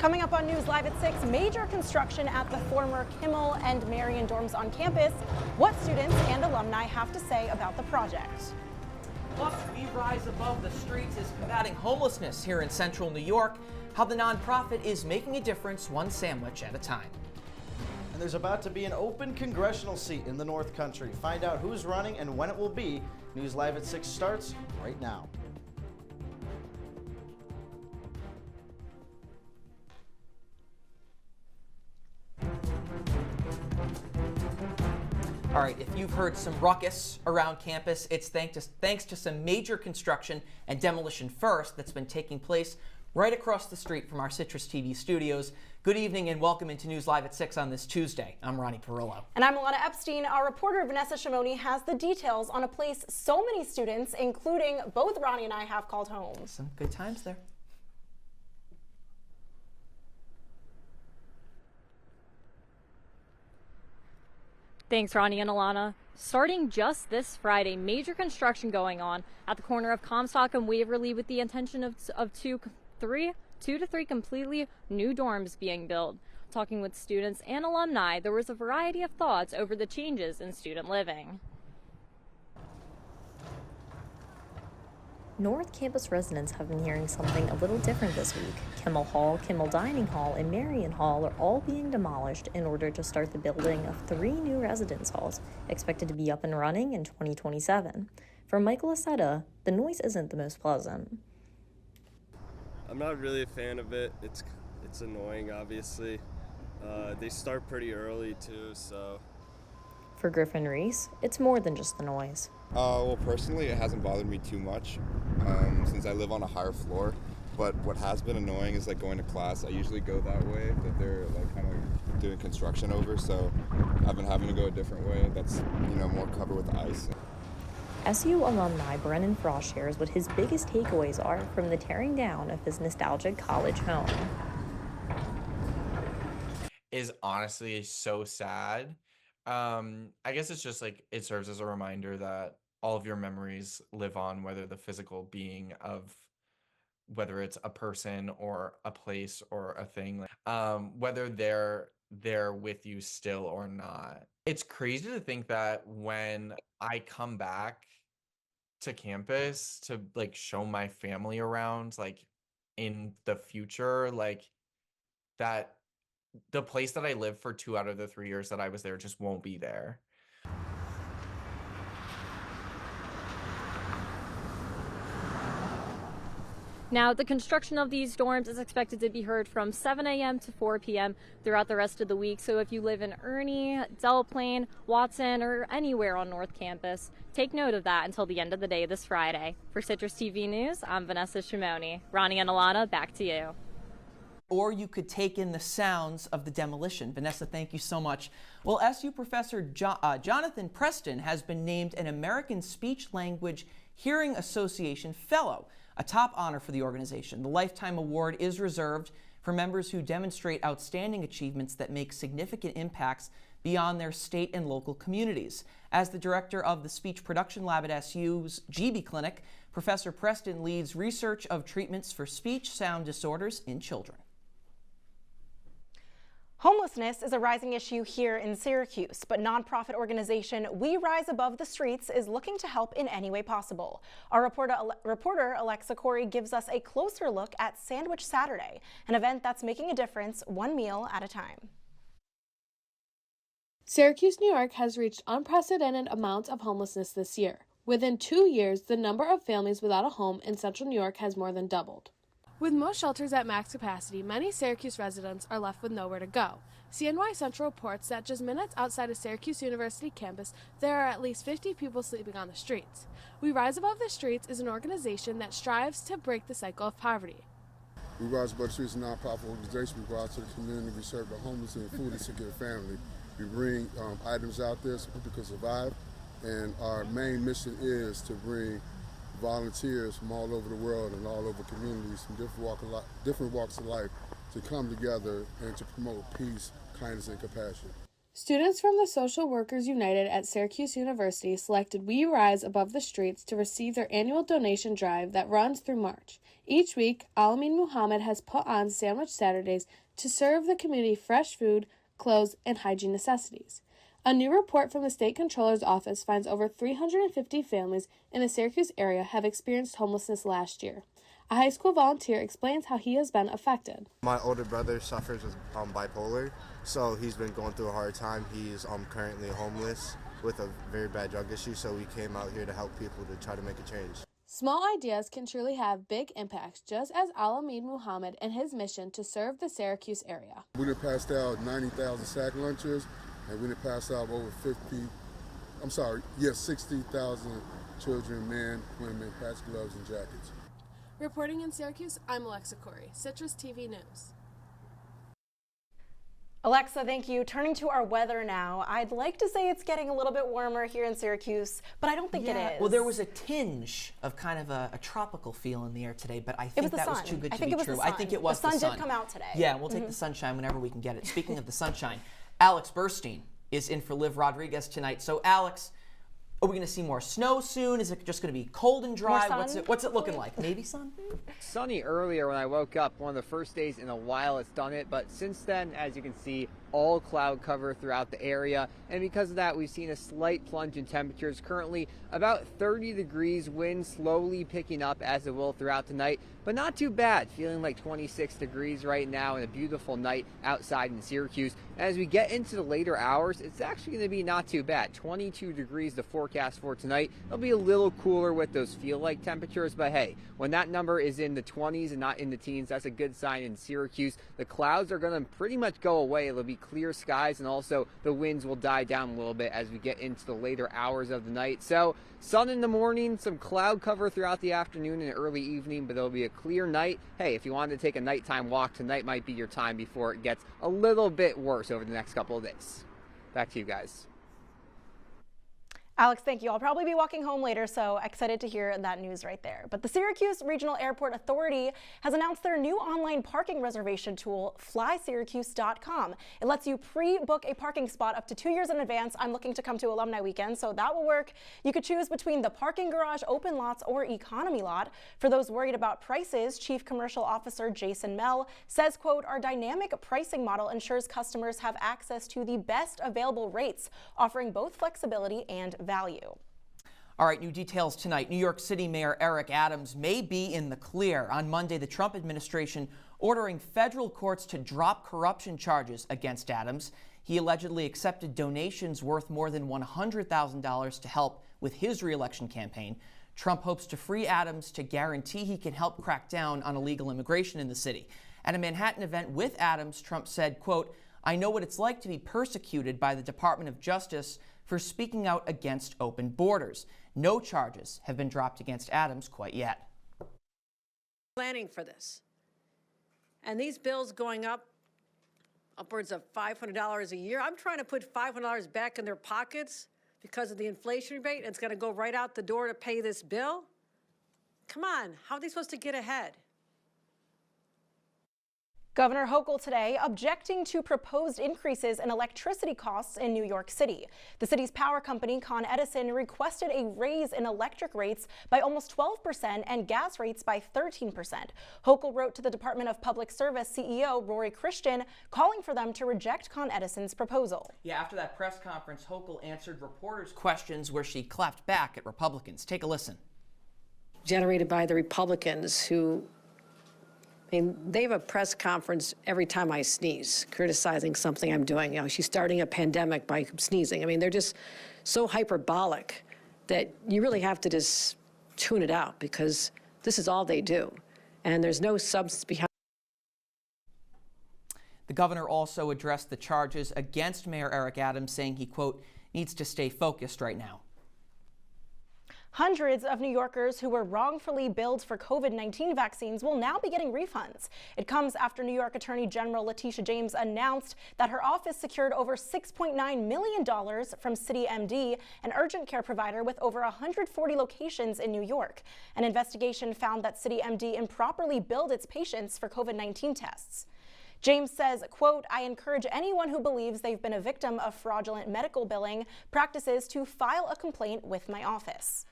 Coming up on News Live at 6, major construction at the former Kimmel and Marion dorms on campus. What students and alumni have to say about the project. Plus, We Rise Above the Streets is combating homelessness here in central New York. How the nonprofit is making a difference one sandwich at a time. And there's about to be an open congressional seat in the North Country. Find out who's running and when it will be. News Live at 6 starts right now. All right, if you've heard some ruckus around campus, it's thanks to some major construction and demolition first that's been taking place right across the street from our CitrusTV studios. Good evening and welcome into News Live at 6 on this Tuesday. I'm Ronnie Parrillo. And I'm Ilana Epstein. Our reporter Vanessa Shimoni has the details on a place so many students, including both Ronnie and I, have called home. Some good times there. Thanks, Ronnie and Ilana. Starting just this Friday, major construction going on at the corner of Comstock and Waverly with the intention of two to three completely new dorms being built. Talking with students and alumni, there was a variety of thoughts over the changes in student living. North Campus residents have been hearing something a little different this week. Kimmel Hall, Kimmel Dining Hall, and Marion Hall are all being demolished in order to start the building of 3 new residence halls, expected to be up and running in 2027. For Michael Aceta, the noise isn't the most pleasant. I'm not really a fan of it. It's annoying, obviously. They start pretty early too, so. For Griffin Reese, it's more than just the noise. Well, personally, it hasn't bothered me too much since I live on a higher floor. But what has been annoying is like going to class. I usually go that way that they're like kind of doing construction over, so I've been having to go a different way. That's more covered with ice. SU alumni Brennan Frost shares what his biggest takeaways are from the tearing down of his nostalgic college home. Is honestly so sad. I guess it's just like it serves as a reminder that all of your memories live on, whether the physical being of whether it's a person or a place or a thing, whether they're there with you still or not. It's crazy to think that when I come back to campus to like show my family around, like in the future, like that the place that I lived for 2 out of the 3 years that I was there just won't be there. Now, the construction of these dorms is expected to be heard from 7 a.m. to 4 p.m. throughout the rest of the week. So if you live in Ernie, Delaplane, Watson, or anywhere on North Campus, take note of that until the end of the day this Friday. For CitrusTV News, I'm Vanessa Shimoni. Ronnie and Ilana, back to you. Or you could take in the sounds of the demolition. Vanessa, thank you so much. Well, SU professor Jonathan Preston has been named an American Speech Language Hearing Association Fellow, a top honor for the organization. The Lifetime Award is reserved for members who demonstrate outstanding achievements that make significant impacts beyond their state and local communities. As the director of the Speech Production Lab at SU's GB Clinic, Professor Preston leads research of treatments for speech sound disorders in children. Homelessness is a rising issue here in Syracuse, but nonprofit organization We Rise Above the Streets is looking to help in any way possible. Our reporter Alexa Corey gives us a closer look at Sandwich Saturday, an event that's making a difference one meal at a time. Syracuse, New York has reached unprecedented amounts of homelessness this year. Within 2 years, the number of families without a home in central New York has more than doubled. With most shelters at max capacity, many Syracuse residents are left with nowhere to go. CNY Central reports that just minutes outside of Syracuse University campus, there are at least 50 people sleeping on the streets. We Rise Above the Streets is an organization that strives to break the cycle of poverty. We Rise Above the Streets is a nonprofit organization. We go out to the community, we serve the homeless and food insecure family. We bring items out there so people can survive, and our main mission is to bring volunteers from all over the world and all over communities from different walks of life to come together and to promote peace, kindness, and compassion. Students from the Social Workers United at Syracuse University selected We Rise Above the Streets to receive their annual donation drive that runs through March. Each week, Alamin Muhammad has put on Sandwich Saturdays to serve the community fresh food, clothes, and hygiene necessities. A new report from the State Controller's Office finds over 350 families in the Syracuse area have experienced homelessness last year. A high school volunteer explains how he has been affected. My older brother suffers with bipolar, so he's been going through a hard time. He's currently homeless with a very bad drug issue, so we came out here to help people to try to make a change. Small ideas can truly have big impacts, just as Alamin Muhammad and his mission to serve the Syracuse area. We done passed out 90,000 sack lunches, and we done passed out over 60,000 children, men, women, hats, gloves, and jackets. Reporting in Syracuse, I'm Alexa Corey, CitrusTV News. Alexa, thank you. Turning to our weather now, I'd like to say it's getting a little bit warmer here in Syracuse, but I don't think it is. Well, there was a tinge of kind of a tropical feel in the air today, but I think that was too good to be true. I think it was the sun. The sun did come out today. Yeah, we'll take the sunshine whenever we can get it. Speaking of the sunshine, Alex Burstein is in for Liv Rodriguez tonight. So, Alex, are we going to see more snow soon? Is it just going to be cold and dry? What's it looking like? Maybe sun? Sunny earlier when I woke up, one of the first days in a while it's done it, but since then, as you can see, all cloud cover throughout the area, and because of that, we've seen a slight plunge in temperatures. Currently about 30 degrees, wind slowly picking up as it will throughout the night, but not too bad. Feeling like 26 degrees right now and a beautiful night outside in Syracuse. As we get into the later hours, it's actually going to be not too bad. 22 degrees the forecast for tonight. It'll be a little cooler with those feel-like temperatures, but hey, when that number is in the 20s and not in the teens, that's a good sign in Syracuse. The clouds are going to pretty much go away. It'll be clear skies, and also the winds will die down a little bit as we get into the later hours of the night. So sun in the morning, some cloud cover throughout the afternoon and early evening, but it'll be a clear night. Hey, if you wanted to take a nighttime walk, tonight might be your time before it gets a little bit worse over the next couple of days. Back to you guys. Alex, thank you. I'll probably be walking home later, so excited to hear that news right there. But the Syracuse Regional Airport Authority has announced their new online parking reservation tool, flysyracuse.com. It lets you pre-book a parking spot up to 2 years in advance. I'm looking to come to Alumni Weekend, so that will work. You could choose between the parking garage, open lots, or economy lot. For those worried about prices, Chief Commercial Officer Jason Mell says, quote, "Our dynamic pricing model ensures customers have access to the best available rates, offering both flexibility and value." All right, new details tonight. New York City Mayor Eric Adams may be in the clear. On Monday, the Trump administration ordering federal courts to drop corruption charges against Adams. He allegedly accepted donations worth more than $100,000 to help with his re-election campaign. Trump hopes to free Adams to guarantee he can help crack down on illegal immigration in the city. At a Manhattan event with Adams, Trump said, quote, "I know what it's like to be persecuted by the Department of Justice for speaking out against open borders." No charges have been dropped against Adams quite yet. Planning for this. And these bills going up upwards of $500 a year. I'm trying to put $500 back in their pockets because of the inflation rate, and it's going to go right out the door to pay this bill. Come on, how are they supposed to get ahead? Governor Hochul today objecting to proposed increases in electricity costs in New York City. The city's power company, Con Edison, requested a raise in electric rates by almost 12% and gas rates by 13%. Hochul wrote to the Department of Public Service CEO Rory Christian, calling for them to reject Con Edison's proposal. Yeah, after that press conference, Hochul answered reporters' questions where she clapped back at Republicans. Take a listen. Generated by the Republicans who, I mean, they have a press conference every time I sneeze, criticizing something I'm doing. You know, she's starting a pandemic by sneezing. I mean, they're just so hyperbolic that you really have to just tune it out because this is all they do. And there's no substance behind. The governor also addressed the charges against Mayor Eric Adams, saying he, quote, needs to stay focused right now. Hundreds of New Yorkers who were wrongfully billed for COVID-19 vaccines will now be getting refunds. It comes after New York Attorney General Letitia James announced that her office secured over $6.9 million from CityMD, an urgent care provider with over 140 locations in New York. An investigation found that CityMD improperly billed its patients for COVID-19 tests. James says, quote, "I encourage anyone who believes they've been a victim of fraudulent medical billing practices to file a complaint with my office."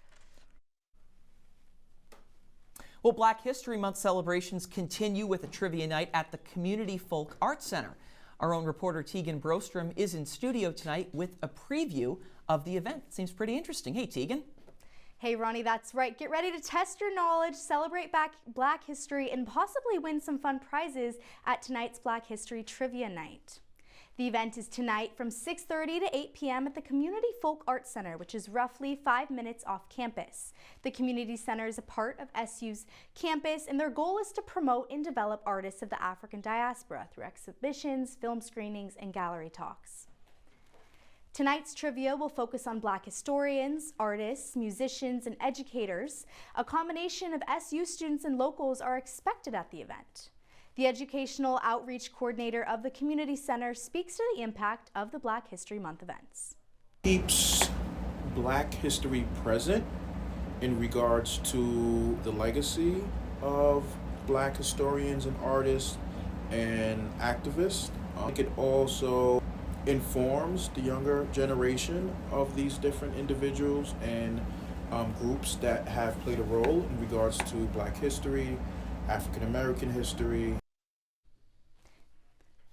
Well, Black History Month celebrations continue with a trivia night at the Community Folk Arts Center. Our own reporter Tegan Burstein is in studio tonight with a preview of the event. It seems pretty interesting. Hey, Tegan. Hey, Ronnie, that's right. Get ready to test your knowledge, celebrate Black history, and possibly win some fun prizes at tonight's Black History Trivia Night. The event is tonight from 6:30 to 8 p.m. at the Community Folk Arts Center, which is roughly 5 minutes off campus. The Community Center is a part of SU's campus, and their goal is to promote and develop artists of the African diaspora through exhibitions, film screenings, and gallery talks. Tonight's trivia will focus on Black historians, artists, musicians, and educators. A combination of SU students and locals are expected at the event. The Educational Outreach Coordinator of the Community Center speaks to the impact of the Black History Month events. Keeps Black history present in regards to the legacy of Black historians and artists and activists. It also informs the younger generation of these different individuals and groups that have played a role in regards to Black history, African American history.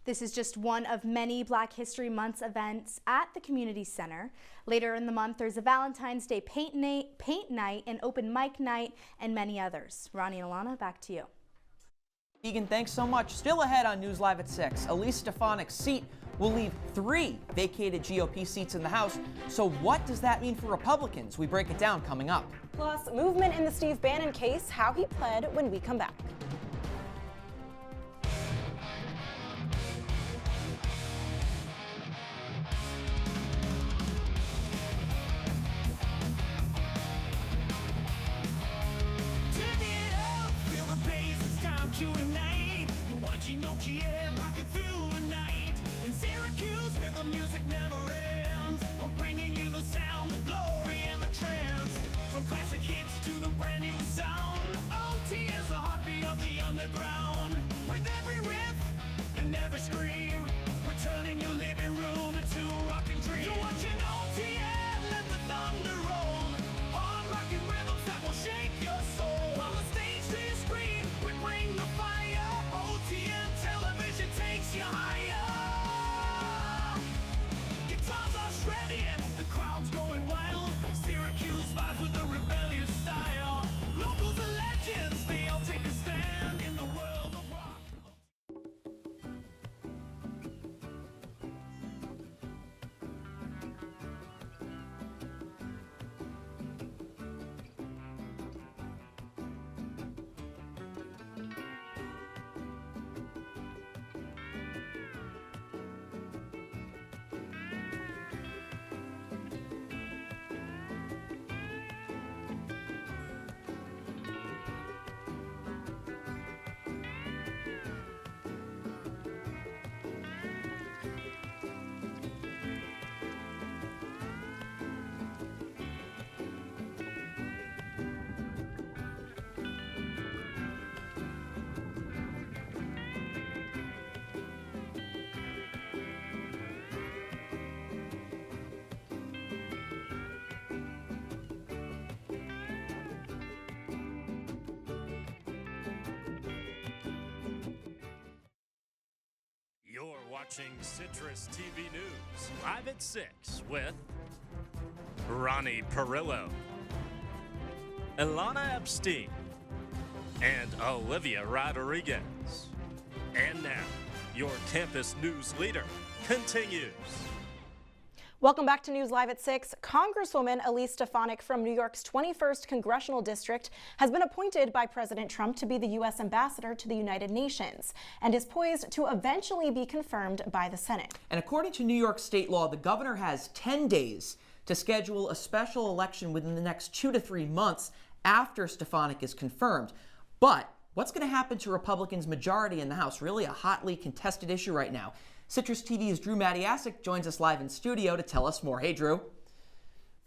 This is just one of many Black History Month events at the Community Center. Later in the month, there's a Valentine's Day paint night, an open mic night, and many others. Ronnie and Ilana, back to you. Egan, thanks so much. Still ahead on News Live at 6. Elise Stefanik's seat will leave 3 vacated GOP seats in the House. So what does that mean for Republicans? We break it down coming up. Plus, movement in the Steve Bannon case, how he pled, when we come back. You're watching CitrusTV News, live at 6 with Ronnie Parrillo, Ilana Epstein, and Olivia Rodriguez. And now, your campus news leader continues. Welcome back to News Live at 6. Congresswoman Elise Stefanik from New York's 21st Congressional District has been appointed by President Trump to be the U.S. ambassador to the United Nations and is poised to eventually be confirmed by the Senate. And according to New York state law, the governor has 10 days to schedule a special election within the next 2 to 3 months after Stefanik is confirmed. But what's going to happen to Republicans' majority in the House? Really a hotly contested issue right now. CitrusTV's Drew Matiasik joins us live in studio to tell us more. Hey, Drew.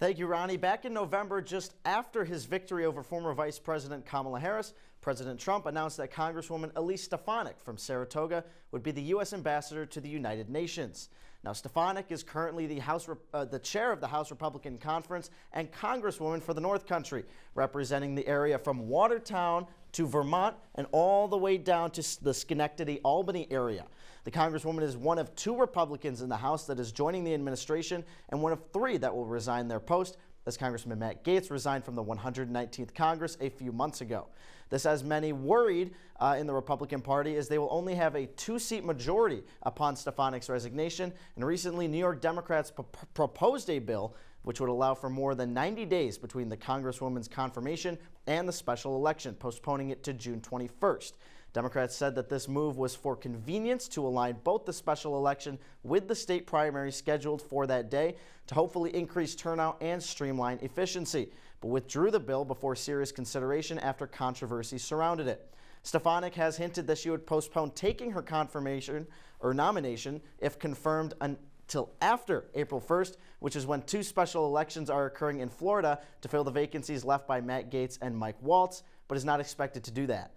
Thank you, Ronnie. Back in November, just after his victory over former Vice President Kamala Harris, President Trump announced that Congresswoman Elise Stefanik from Saratoga would be the U.S. ambassador to the United Nations. Now, Stefanik is currently the chair of the House Republican Conference and Congresswoman for the North Country, representing the area from Watertown to Vermont and all the way down to the Schenectady-Albany area. The Congresswoman is one of 2 Republicans in the House that is joining the administration and one of 3 that will resign their post, as Congressman Matt Gaetz resigned from the 119th Congress a few months ago. This has many worried in the Republican Party, as they will only have a 2-seat majority upon Stefanik's resignation. And recently, New York Democrats proposed a bill which would allow for more than 90 days between the Congresswoman's confirmation and the special election, postponing it to June 21st. Democrats said that this move was for convenience to align both the special election with the state primary scheduled for that day to hopefully increase turnout and streamline efficiency, but withdrew the bill before serious consideration after controversy surrounded it. Stefanik has hinted that she would postpone taking her confirmation or nomination if confirmed until after April 1st, which is when 2 special elections are occurring in Florida to fill the vacancies left by Matt Gaetz and Mike Waltz, but is not expected to do that.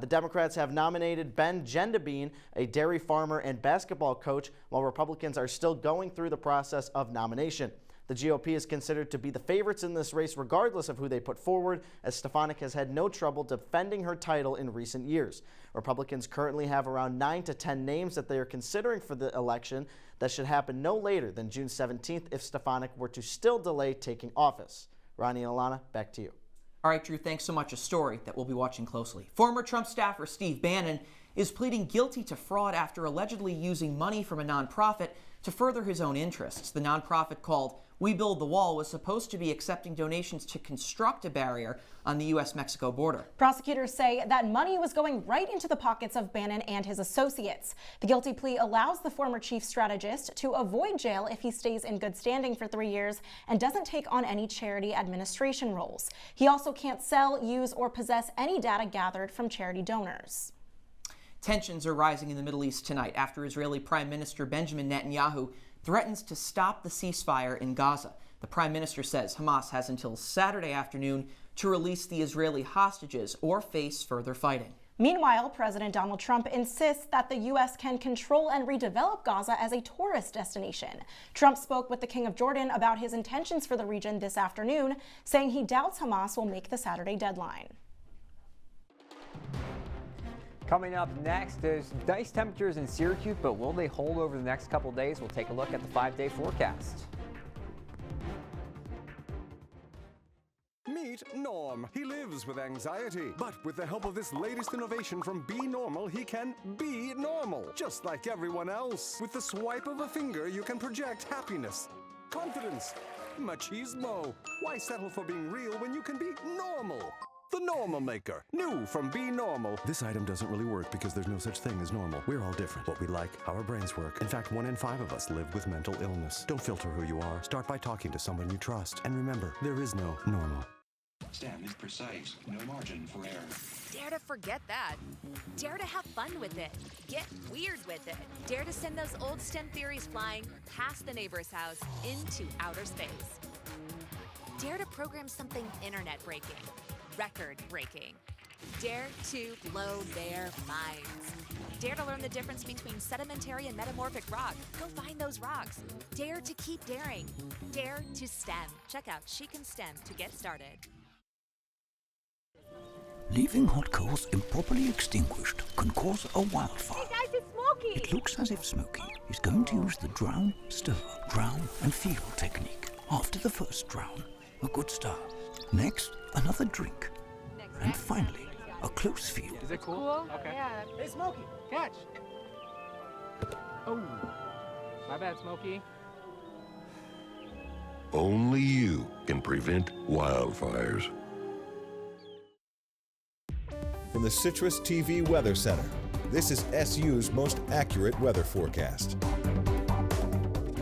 The Democrats have nominated Ben Gendabine, a dairy farmer and basketball coach, while Republicans are still going through the process of nomination. The GOP is considered to be the favorites in this race regardless of who they put forward, as Stefanik has had no trouble defending her title in recent years. Republicans currently have around 9 to 10 names that they are considering for the election that should happen no later than June 17th if Stefanik were to still delay taking office. Ronnie and Ilana, back to you. All right, Drew, thanks so much. A story that we'll be watching closely. Former Trump staffer Steve Bannon is pleading guilty to fraud after allegedly using money from a nonprofit to further his own interests. The nonprofit called We Build the Wall was supposed to be accepting donations to construct a barrier on the U.S.-Mexico border. Prosecutors say that money was going right into the pockets of Bannon and his associates. The guilty plea allows the former chief strategist to avoid jail if he stays in good standing for 3 years and doesn't take on any charity administration roles. He also can't sell, use, or possess any data gathered from charity donors. Tensions are rising in the Middle East tonight after Israeli Prime Minister Benjamin Netanyahu threatens to stop the ceasefire in Gaza. The Prime Minister says Hamas has until Saturday afternoon to release the Israeli hostages or face further fighting. Meanwhile, President Donald Trump insists that the U.S. can control and redevelop Gaza as a tourist destination. Trump spoke with the King of Jordan about his intentions for the region this afternoon, saying he doubts Hamas will make the Saturday deadline. Coming up next, there's nice temperatures in Syracuse, but will they hold over the next couple days? We'll take a look at the 5-day forecast. Meet Norm. He lives with anxiety, but with the help of this latest innovation from Be Normal, he can be normal, just like everyone else. With the swipe of a finger, you can project happiness, confidence, machismo. Why settle for being real when you can be normal? The Normal Maker, new from Be Normal. This item doesn't really work because there's no such thing as normal. We're all different. What we like, how our brains work. In fact, 1 in 5 of us live with mental illness. Don't filter who you are. Start by talking to someone you trust. And remember, there is no normal. STEM is precise, no margin for error. Dare to forget that. Dare to have fun with it. Get weird with it. Dare to send those old STEM theories flying past the neighbor's house into outer space. Dare to program something internet-breaking, record-breaking. Dare to blow their minds. Dare to learn the difference between sedimentary and metamorphic rock. Go find those rocks. Dare to keep daring. Dare to STEM. Check out She Can STEM to get started. Leaving hot coals improperly extinguished can cause a wildfire. Hey guys, it's Smokey! It looks as if Smokey is going to use the drown, stir, drown and feel technique. After the first drown, a good stir. Next, another drink. And finally, a close feel. Is it cool? Okay. Yeah. Hey, Smokey, catch! Oh, my bad, Smokey. Only you can prevent wildfires. From the CitrusTV Weather Center, this is SU's most accurate weather forecast.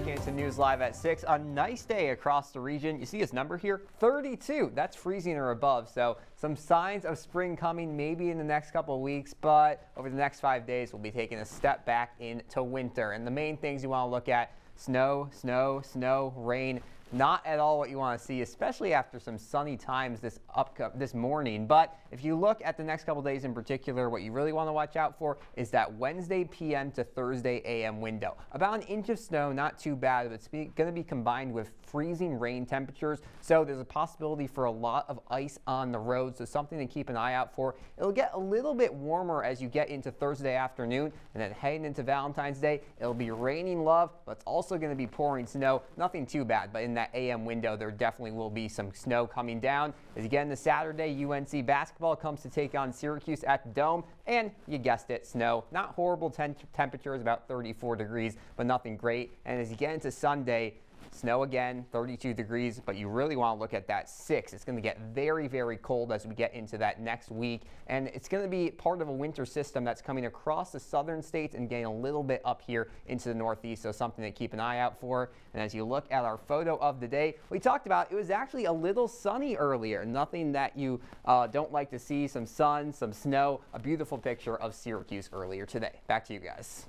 Kansas News Live at 6. A nice day across the region. You see his number here, 32. That's freezing or above. So some signs of spring coming maybe in the next couple of weeks, but over the next 5 days, we'll be taking a step back into winter. And the main things you want to look at: snow, snow, snow, rain. not at all what you want to see, especially after some sunny times this morning. But if you look at the next couple days in particular, what you really want to watch out for is that Wednesday p.m. to Thursday a.m. window. About an inch of snow, not too bad, but it's going to be combined with freezing rain temperatures, so there's a possibility for a lot of ice on the road, so something to keep an eye out for. It'll get a little bit warmer as you get into Thursday afternoon, and then heading into Valentine's Day, it'll be raining love, but it's also going to be pouring snow. Nothing too bad, but in that AM window, there definitely will be some snow coming down. As again, this Saturday, UNC basketball comes to take on Syracuse at the Dome, and you guessed it, snow. Not horrible temperatures, about 34 degrees, but nothing great. And as you get into Sunday, snow again, 32 degrees, but you really want to look at that 6. It's going to get very, very cold as we get into that next week, and it's going to be part of a winter system that's coming across the southern states and getting a little bit up here into the northeast, so something to keep an eye out for. And as you look at our photo of the day, we talked about it was actually a little sunny earlier, nothing that you don't like to see, some sun, some snow, a beautiful picture of Syracuse earlier today. Back to you guys.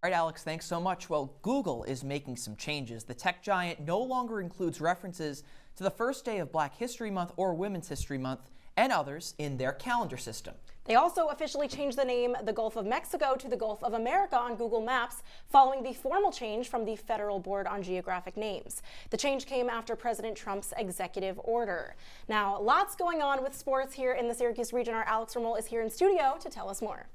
All right, Alex, thanks so much. Well, Google is making some changes. The tech giant no longer includes references to the first day of Black History Month or Women's History Month and others in their calendar system. They also officially changed the name the Gulf of Mexico to the Gulf of America on Google Maps, following the formal change from the Federal Board on Geographic Names. The change came after President Trump's executive order. Now, lots going on with sports here in the Syracuse region. Our Alex Remoll is here in studio to tell us more.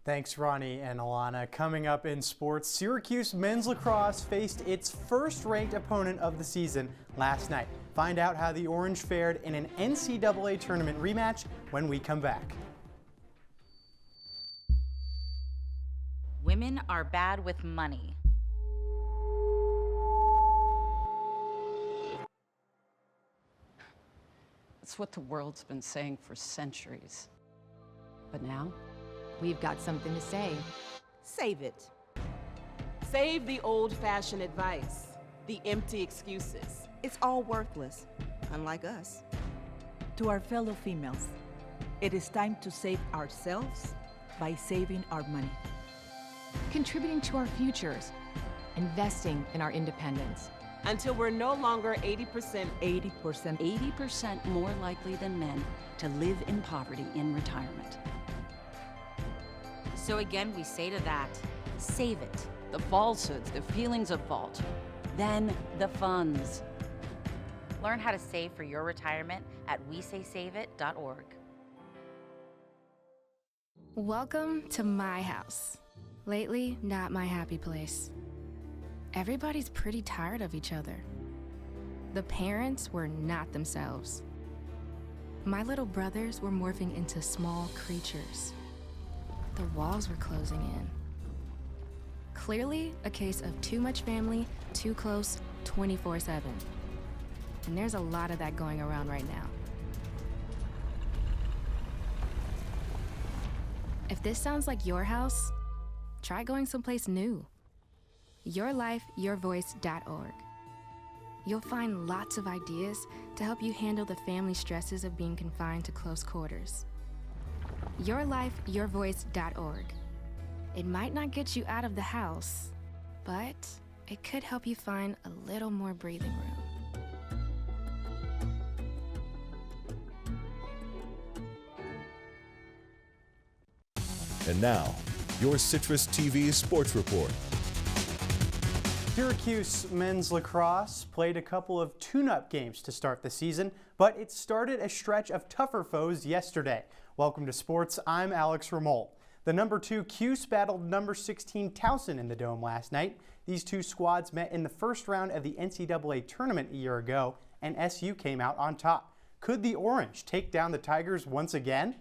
Thanks, Ronnie and Ilana. Coming up in sports, Syracuse men's lacrosse faced its first-ranked opponent of the season last night. Find out how the Orange fared in an NCAA tournament rematch when we come back. Women are bad with money. It's what the world's been saying for centuries. But now, we've got something to say. Save it. Save the old-fashioned advice, the empty excuses. It's all worthless, unlike us. To our fellow females, it is time to save ourselves by saving our money. Contributing to our futures, investing in our independence. Until we're no longer 80% more likely than men to live in poverty in retirement. So again, we say to that, save it. The falsehoods, the feelings of fault, then the funds. Learn how to save for your retirement at wesaysaveit.org. Welcome to my house. Lately, not my happy place. Everybody's pretty tired of each other. The parents were not themselves. My little brothers were morphing into small creatures. The walls were closing in. Clearly, a case of too much family, too close, 24/7. And there's a lot of that going around right now. If this sounds like your house, try going someplace new. YourLifeYourVoice.org. You'll find lots of ideas to help you handle the family stresses of being confined to close quarters. YourLifeYourVoice.org. It might not get you out of the house, but it could help you find a little more breathing room. And now, your CitrusTV Sports Report. Syracuse men's lacrosse played a couple of tune-up games to start the season, but it started a stretch of tougher foes yesterday. Welcome to sports. I'm Alex Remoll. The number 2 Cuse battled number 16 Towson in the Dome last night. These two squads met in the first round of the NCAA tournament a year ago, and SU came out on top. Could the Orange take down the Tigers once again?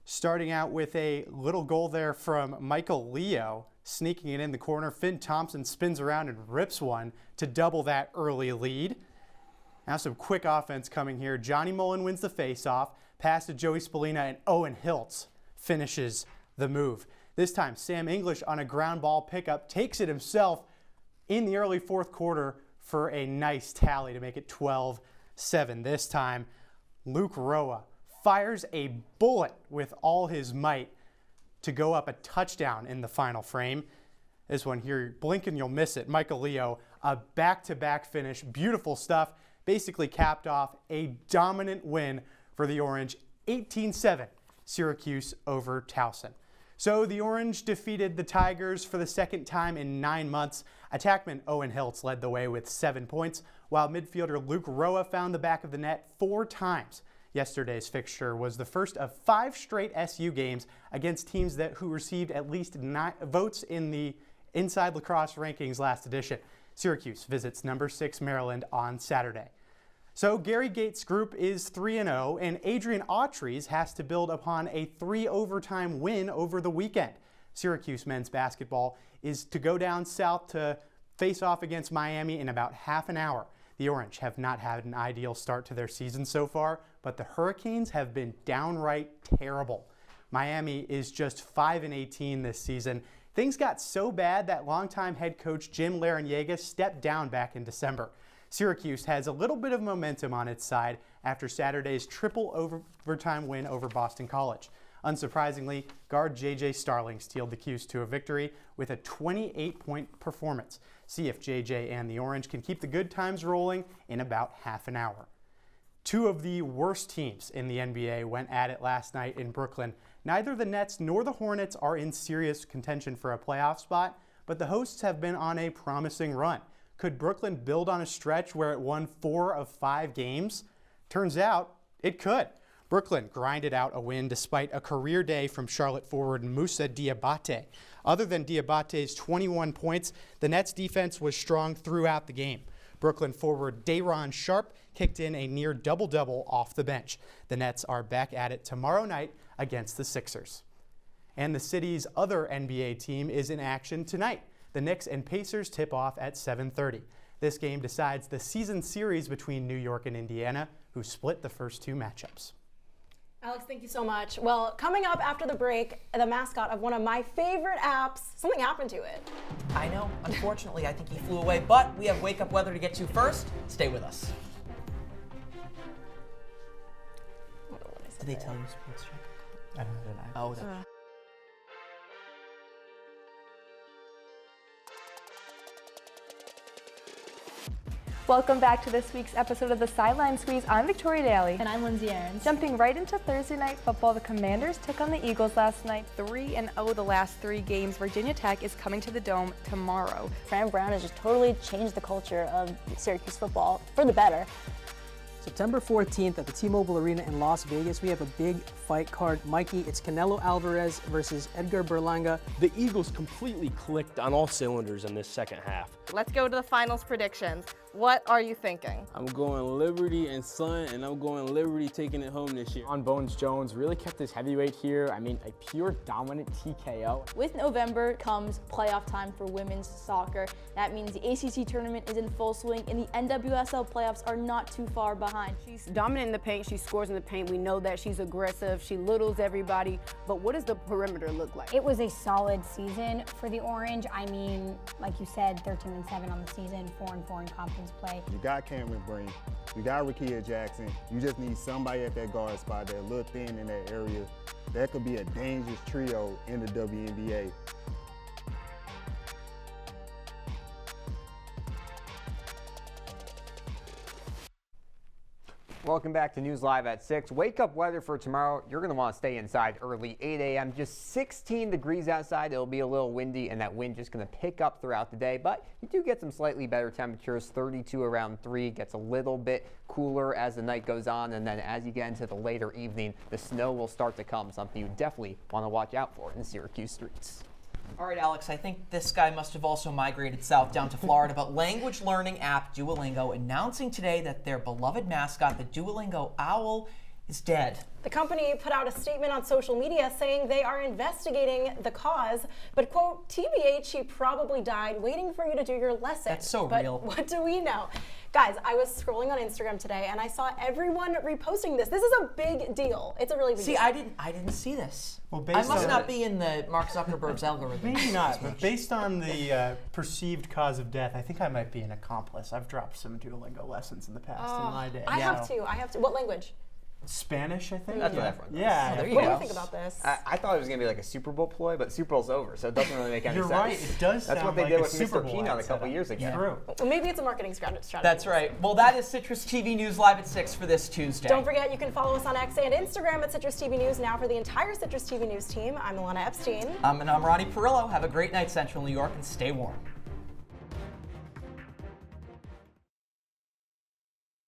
Starting out with a little goal there from Michael Leo, sneaking it in the corner. Finn Thompson spins around and rips one to double that early lead. Now some quick offense coming here. Johnny Mullen wins the faceoff, pass to Joey Spallina, and Owen Hiltz finishes the move. This time, Sam English on a ground ball pickup takes it himself in the early fourth quarter for a nice tally to make it 12-7. This time, Luke Roa fires a bullet with all his might to go up a touchdown in the final frame. This one here, blink and you'll miss it. Michael Leo, a back-to-back finish, beautiful stuff. Basically capped off a dominant win for the Orange, 18-7, Syracuse over Towson. So the Orange defeated the Tigers for the second time in 9 months. Attackman Owen Hiltz led the way with 7 points, while midfielder Luke Roa found the back of the net 4 times. Yesterday's fixture was the first of 5 straight SU games against teams who received at least 9 votes in the Inside Lacrosse Rankings last edition. Syracuse visits number 6 Maryland on Saturday. So Gary Gates' group is 3-0, and Adrian Autry's has to build upon a 3-overtime win over the weekend. Syracuse men's basketball is to go down south to face off against Miami in about half an hour. The Orange have not had an ideal start to their season so far, but the Hurricanes have been downright terrible. Miami is just 5-18 this season. Things got so bad that longtime head coach Jim Larrañaga stepped down back in December. Syracuse has a little bit of momentum on its side after Saturday's triple overtime win over Boston College. Unsurprisingly, guard J.J. Starling steeled the 'Cuse to a victory with a 28-point performance. See if J.J. and the Orange can keep the good times rolling in about half an hour. 2 of the worst teams in the NBA went at it last night in Brooklyn. Neither the Nets nor the Hornets are in serious contention for a playoff spot, but the hosts have been on a promising run. Could Brooklyn build on a stretch where it won 4 of 5 games? Turns out it could. Brooklyn grinded out a win despite a career day from Charlotte forward Moussa Diabate. Other than Diabate's 21 points, the Nets defense was strong throughout the game. Brooklyn forward Day'Ron Sharpe kicked in a near double-double off the bench. The Nets are back at it tomorrow night against the Sixers. And the city's other NBA team is in action tonight. The Knicks and Pacers tip off at 7:30. This game decides the season series between New York and Indiana, who split the first 2 matchups. Alex, thank you so much. Well, coming up after the break, the mascot of one of my favorite apps, something happened to it. I know. Unfortunately, I think he flew away, but we have wake-up weather to get to first. Stay with us. Did they tell you sports check? I don't know. Oh, that. Welcome back to this week's episode of the Sideline Squeeze. I'm Victoria Daly. And I'm Lindsay Aarons. Jumping right into Thursday night football, the Commanders took on the Eagles last night. 3-0 the last 3 games. Virginia Tech is coming to the Dome tomorrow. Fran Brown has just totally changed the culture of Syracuse football for the better. September 14th at the T-Mobile Arena in Las Vegas, we have a big fight card. Mikey, it's Canelo Alvarez versus Edgar Berlanga. The Eagles completely clicked on all cylinders in this second half. Let's go to the finals predictions. What are you thinking? I'm going Liberty and Sun, and I'm going Liberty taking it home this year. On Bones Jones really kept his heavyweight here. I mean, a pure dominant TKO. With November comes playoff time for women's soccer. That means the ACC tournament is in full swing, and the NWSL playoffs are not too far behind. She's dominant in the paint. She scores in the paint. We know that she's aggressive. She littles everybody. But what does the perimeter look like? It was a solid season for the Orange. I mean, like you said, 13-7 on the season, 4-4 in conference play. You got Cameron Breen, you got Rakia Jackson. You just need somebody at that guard spot that look thin in that area. That could be a dangerous trio in the WNBA. Welcome back to News Live at 6. Wake up weather for tomorrow. You're going to want to stay inside early, 8 a.m. Just 16 degrees outside. It'll be a little windy, and that wind just going to pick up throughout the day. But you do get some slightly better temperatures. 32 around 3. Gets a little bit cooler as the night goes on. And then as you get into the later evening, the snow will start to come. Something you definitely want to watch out for in the Syracuse streets. All right, Alex, I think this guy must have also migrated south down to Florida, but language learning app Duolingo announcing today that their beloved mascot, the Duolingo owl, is dead. The company put out a statement on social media saying they are investigating the cause, but, quote, TBH, she probably died waiting for you to do your lesson. That's so but real. What do we know? Guys, I was scrolling on Instagram today and I saw everyone reposting this. This is a big deal. It's a really big deal. I didn't see this. Well, I must not be in the Mark Zuckerberg's algorithm. Maybe not, but based on the perceived cause of death, I think I might be an accomplice. I've dropped some Duolingo lessons in the past in my day. I have to. What language? Spanish, I think. That's what everyone does. Yeah. What do you think about this? I thought it was going to be like a Super Bowl ploy, but Super Bowl's over, so it doesn't really make any You're sense. right. It does That's sound what they like did a with Super Mr. Bowl Peanut a ad couple setup. years ago. True. Well, maybe it's a marketing strategy. That's right. Well, that is Citrus TV News Live at 6 for this Tuesday. Don't forget, you can follow us on X and Instagram at Citrus TV News. Now for the entire Citrus TV News team, I'm Ilana Epstein. And I'm Ronnie Parrillo. Have a great night, Central New York, and stay warm.